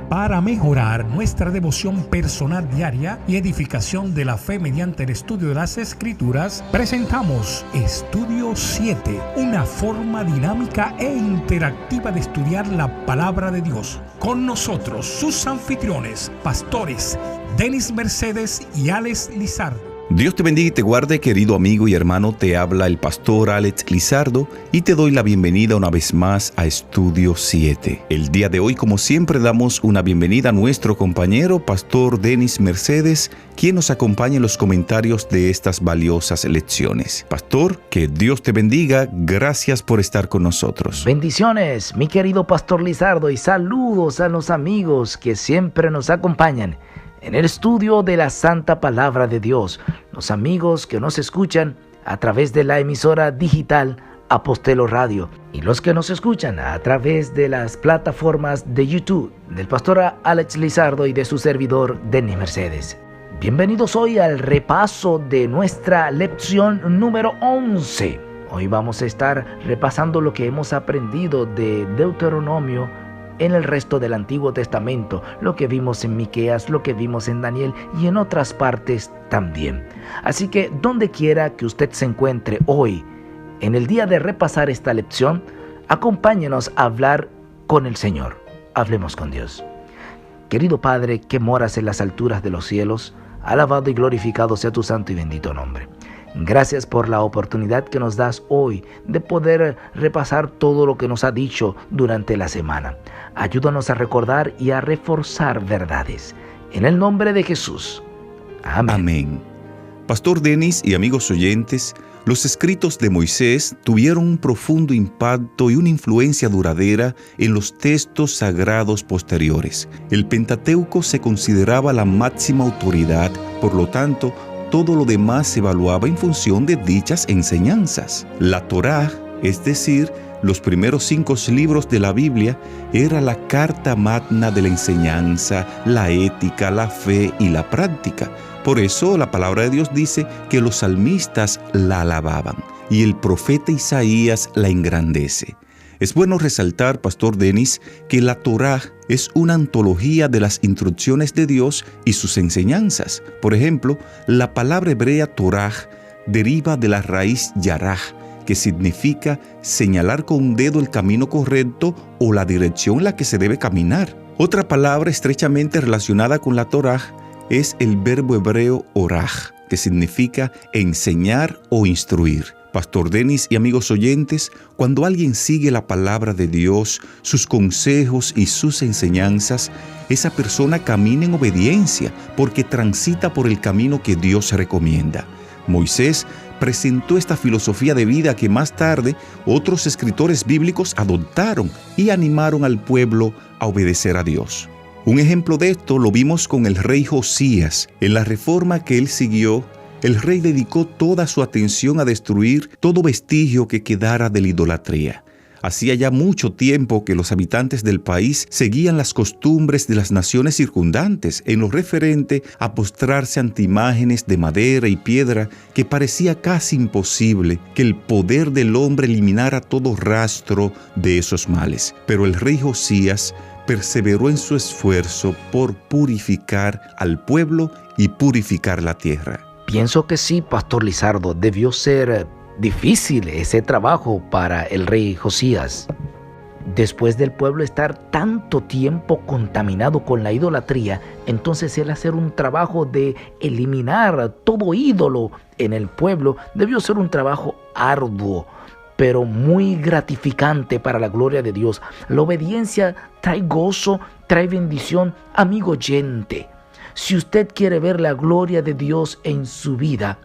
Para mejorar nuestra devoción personal diaria y edificación de la fe mediante el estudio de las Escrituras, presentamos Estudio 7, una forma dinámica e interactiva de estudiar la Palabra de Dios. Con nosotros, sus anfitriones, pastores Denis Mercedes y Alex Lizardo. Dios te bendiga y te guarde, querido amigo y hermano. Te habla el pastor Alex Lizardo y te doy la bienvenida una vez más a Estudio 7. El día de hoy, como siempre, damos una bienvenida a nuestro compañero, pastor Denis Mercedes, quien nos acompaña en los comentarios de estas valiosas lecciones. Pastor, que Dios te bendiga. Gracias por estar con nosotros. Bendiciones, mi querido pastor Lizardo, y saludos a los amigos que siempre nos acompañan en el estudio de la Santa Palabra de Dios, los amigos que nos escuchan a través de la emisora digital Apostelo Radio y los que nos escuchan a través de las plataformas de YouTube del pastor Alex Lizardo y de su servidor Denis Mercedes. Bienvenidos hoy al repaso de nuestra lección número 11. Hoy vamos a estar repasando lo que hemos aprendido de Deuteronomio en el resto del Antiguo Testamento, lo que vimos en Miqueas, lo que vimos en Daniel y en otras partes también. Así que donde quiera que usted se encuentre hoy, en el día de repasar esta lección, acompáñenos a hablar con el Señor. Hablemos con Dios. Querido Padre, que moras en las alturas de los cielos, alabado y glorificado sea tu santo y bendito nombre. Gracias por la oportunidad que nos das hoy de poder repasar todo lo que nos ha dicho durante la semana. Ayúdanos a recordar y a reforzar verdades. En el nombre de Jesús. Amén. Amén. Pastor Denis y amigos oyentes, los escritos de Moisés tuvieron un profundo impacto y una influencia duradera en los textos sagrados posteriores. El Pentateuco se consideraba la máxima autoridad, por lo tanto, todo lo demás se evaluaba en función de dichas enseñanzas. La Torá, es decir, los primeros 5 libros de la Biblia, era la carta magna de la enseñanza, la ética, la fe y la práctica. Por eso la palabra de Dios dice que los salmistas la alababan y el profeta Isaías la engrandece. Es bueno resaltar, pastor Denis, que la Torá es una antología de las instrucciones de Dios y sus enseñanzas. Por ejemplo, la palabra hebrea Torah deriva de la raíz yaraj, que significa señalar con un dedo el camino correcto o la dirección en la que se debe caminar. Otra palabra estrechamente relacionada con la Torá es el verbo hebreo oraj, que significa enseñar o instruir. Pastor Denis y amigos oyentes, cuando alguien sigue la palabra de Dios, sus consejos y sus enseñanzas, esa persona camina en obediencia porque transita por el camino que Dios recomienda. Moisés presentó esta filosofía de vida que más tarde otros escritores bíblicos adoptaron y animaron al pueblo a obedecer a Dios. Un ejemplo de esto lo vimos con el rey Josías. En la reforma que él siguió, el rey dedicó toda su atención a destruir todo vestigio que quedara de la idolatría. Hacía ya mucho tiempo que los habitantes del país seguían las costumbres de las naciones circundantes en lo referente a postrarse ante imágenes de madera y piedra que parecía casi imposible que el poder del hombre eliminara todo rastro de esos males. Pero el rey Josías perseveró en su esfuerzo por purificar al pueblo y purificar la tierra. Pienso que sí, pastor Lizardo, debió ser difícil ese trabajo para el rey Josías. Después del pueblo estar tanto tiempo contaminado con la idolatría, entonces él hacer un trabajo de eliminar todo ídolo en el pueblo debió ser un trabajo arduo, pero muy gratificante para la gloria de Dios. La obediencia trae gozo, trae bendición, amigo oyente. Si usted quiere ver la gloria de Dios en su vida,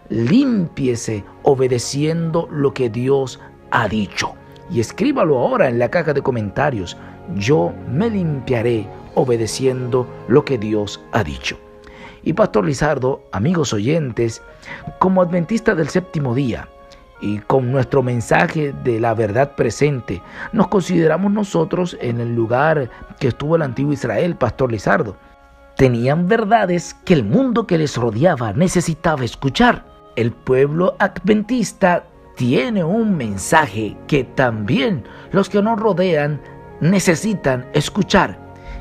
límpiese obedeciendo lo que Dios ha dicho. Y escríbalo ahora en la caja de comentarios. Yo me limpiaré obedeciendo lo que Dios ha dicho. Y pastor Lizardo, amigos oyentes, como adventista del séptimo día y con nuestro mensaje de la verdad presente, nos consideramos nosotros en el lugar que estuvo el antiguo Israel, pastor Lizardo. Tenían verdades que el mundo que les rodeaba necesitaba escuchar. El pueblo adventista tiene un mensaje que también los que nos rodean necesitan escuchar.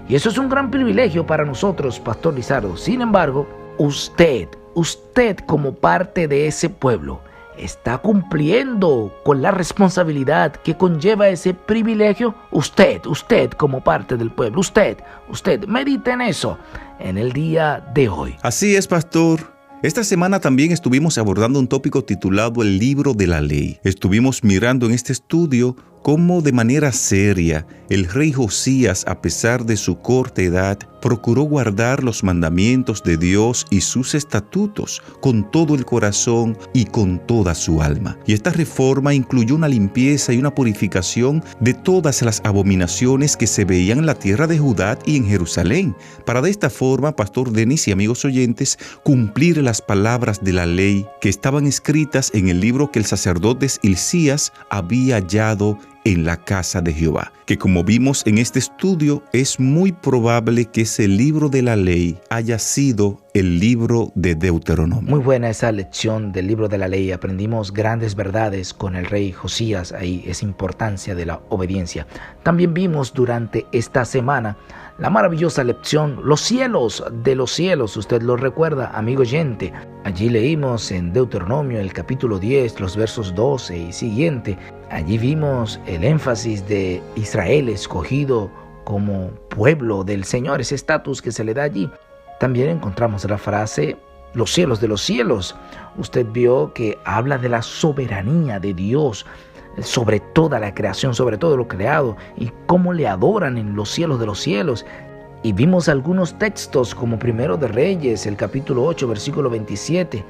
Y eso es un gran privilegio para nosotros, Pastor Lizardo. Sin embargo, usted como parte de ese pueblo, ¿está cumpliendo con la responsabilidad que conlleva ese privilegio? Usted como parte del pueblo, usted, medite en eso en el día de hoy. Así es, pastor. Esta semana también estuvimos abordando un tópico titulado El Libro de la Ley. Estuvimos mirando en este estudio cómo de manera seria el rey Josías, a pesar de su corta edad, procuró guardar los mandamientos de Dios y sus estatutos con todo el corazón y con toda su alma. Y esta reforma incluyó una limpieza y una purificación de todas las abominaciones que se veían en la tierra de Judá y en Jerusalén, para de esta forma, Pastor Denis y amigos oyentes, cumplir las palabras de la ley que estaban escritas en el libro que el sacerdote Hilcías había hallado en la casa de Jehová, que como vimos en este estudio, es muy probable que ese libro de la ley haya sido el libro de Deuteronomio. Muy buena esa lección del libro de la ley. Aprendimos grandes verdades con el rey Josías, ahí esa importancia de la obediencia. También vimos durante esta semana la maravillosa lección, los cielos de los cielos. Usted lo recuerda, amigo oyente. Allí leímos en Deuteronomio el capítulo 10, los versos 12 y siguiente. Allí vimos el énfasis de Israel escogido como pueblo del Señor, ese estatus que se le da allí. También encontramos la frase, los cielos de los cielos. Usted vio que habla de la soberanía de Dios sobre toda la creación, sobre todo lo creado, y cómo le adoran en los cielos de los cielos. Y vimos algunos textos como Primero de Reyes, el capítulo 8, versículo 27.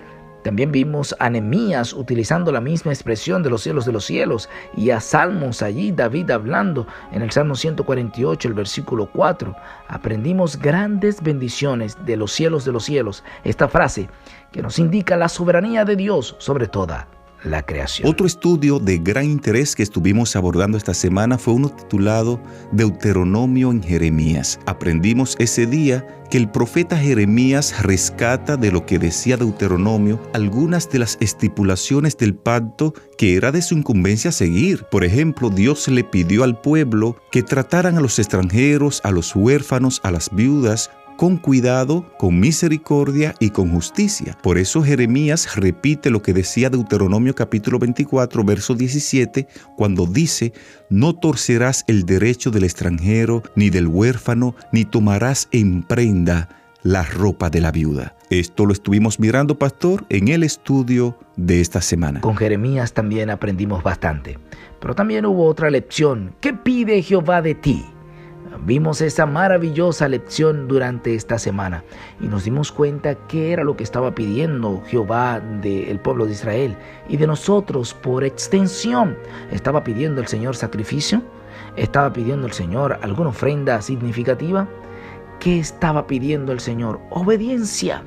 También vimos a Nehemías utilizando la misma expresión de los cielos, y a Salmos allí, David hablando en el Salmo 148, el versículo 4. Aprendimos grandes bendiciones de los cielos, esta frase que nos indica la soberanía de Dios sobre toda la creación. Otro estudio de gran interés que estuvimos abordando esta semana fue uno titulado Deuteronomio en Jeremías. Aprendimos ese día que el profeta Jeremías rescata de lo que decía Deuteronomio algunas de las estipulaciones del pacto que era de su incumbencia seguir. Por ejemplo, Dios le pidió al pueblo que trataran a los extranjeros, a los huérfanos, a las viudas, con cuidado, con misericordia y con justicia. Por eso Jeremías repite lo que decía Deuteronomio capítulo 24, verso 17, cuando dice: no torcerás el derecho del extranjero, ni del huérfano, ni tomarás en prenda la ropa de la viuda. Esto lo estuvimos mirando, pastor, en el estudio de esta semana. Con Jeremías también aprendimos bastante. Pero también hubo otra lección. ¿Qué pide Jehová de ti? Vimos esa maravillosa lección durante esta semana y nos dimos cuenta qué era lo que estaba pidiendo Jehová del pueblo de Israel y de nosotros por extensión. ¿Estaba pidiendo el Señor sacrificio? ¿Estaba pidiendo el Señor alguna ofrenda significativa? ¿Qué estaba pidiendo el Señor? Obediencia.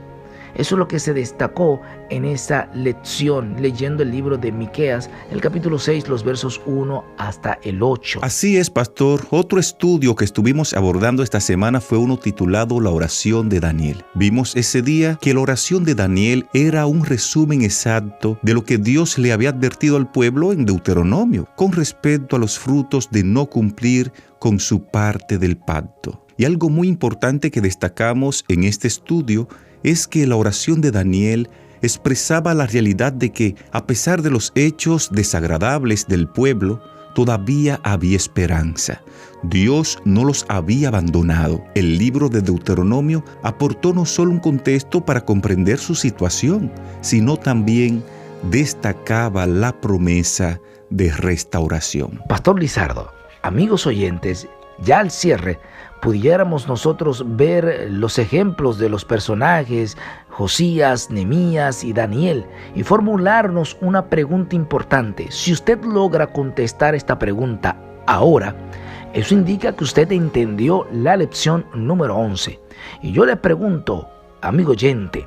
Eso es lo que se destacó en esa lección, leyendo el libro de Miqueas, el capítulo 6, los versos 1 hasta el 8. Así es, pastor. Otro estudio que estuvimos abordando esta semana fue uno titulado La oración de Daniel. Vimos ese día que la oración de Daniel era un resumen exacto de lo que Dios le había advertido al pueblo en Deuteronomio, con respecto a los frutos de no cumplir con su parte del pacto. Y algo muy importante que destacamos en este estudio es que la oración de Daniel expresaba la realidad de que, a pesar de los hechos desagradables del pueblo, todavía había esperanza. Dios no los había abandonado. El libro de Deuteronomio aportó no solo un contexto para comprender su situación, sino también destacaba la promesa de restauración. Pastor Lizardo, amigos oyentes, ya al cierre, pudiéramos nosotros ver los ejemplos de los personajes Josías, Nehemías y Daniel y formularnos una pregunta importante. Si usted logra contestar esta pregunta ahora, eso indica que usted entendió la lección número 11. Y yo le pregunto, amigo oyente,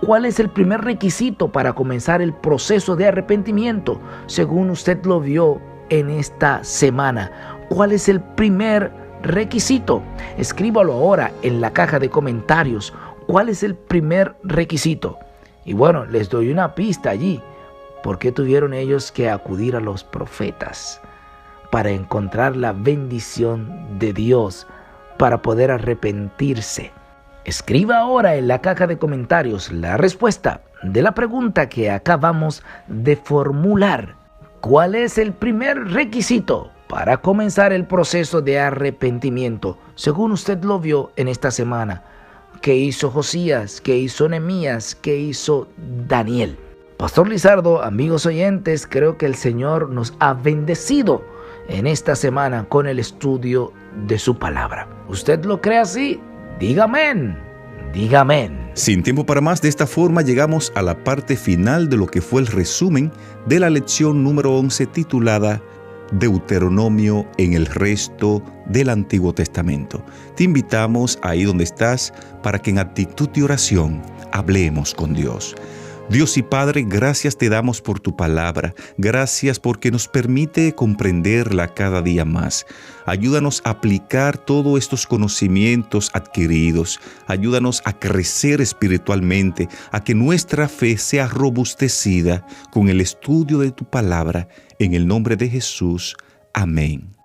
¿cuál es el primer requisito para comenzar el proceso de arrepentimiento según usted lo vio en esta semana? ¿Cuál es el primer requisito? Escríbalo ahora en la caja de comentarios. ¿Cuál es el primer requisito? Y bueno, les doy una pista allí. ¿Por qué tuvieron ellos que acudir a los profetas? para encontrar la bendición de Dios, para poder arrepentirse? Escriba ahora en la caja de comentarios la respuesta de la pregunta que acabamos de formular. ¿Cuál es el primer requisito para comenzar el proceso de arrepentimiento, según usted lo vio en esta semana? ¿Qué hizo Josías? ¿Qué hizo Nehemías? ¿Qué hizo Daniel? Pastor Lizardo, amigos oyentes, creo que el Señor nos ha bendecido en esta semana con el estudio de su palabra. ¿Usted lo cree así? Diga amén. Diga amén. Sin tiempo para más, de esta forma llegamos a la parte final de lo que fue el resumen de la lección número 11 titulada Deuteronomio en el resto del Antiguo Testamento. Te invitamos ahí donde estás para que en actitud de oración hablemos con Dios. Dios y Padre, gracias te damos por tu palabra. Gracias porque nos permite comprenderla cada día más. Ayúdanos a aplicar todos estos conocimientos adquiridos. Ayúdanos a crecer espiritualmente, a que nuestra fe sea robustecida con el estudio de tu palabra. En el nombre de Jesús. Amén.